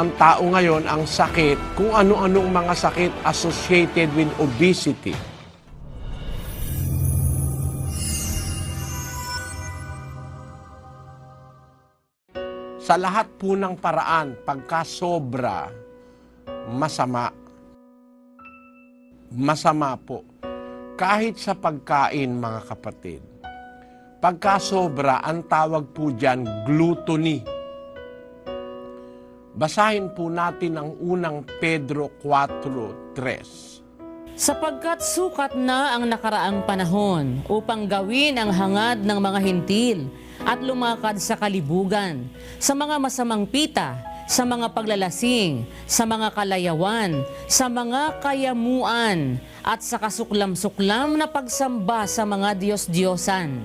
ang tao ngayon ang sakit, kung ano-anong mga sakit associated with obesity. Sa lahat po ng paraan, pagka sobra, masama. Masama po. Kahit sa pagkain, mga kapatid. Pagka sobra, ang tawag po dyan, gluttony. Basahin po natin ang unang Pedro 4:3. Sapagkat sukat na ang nakaraang panahon upang gawin ang hangad ng mga hintil at lumakad sa kalibugan, sa mga masamang pita, sa mga paglalasing, sa mga kalayawan, sa mga kayamuan, at sa kasuklam-suklam na pagsamba sa mga Diyos-Diyosan.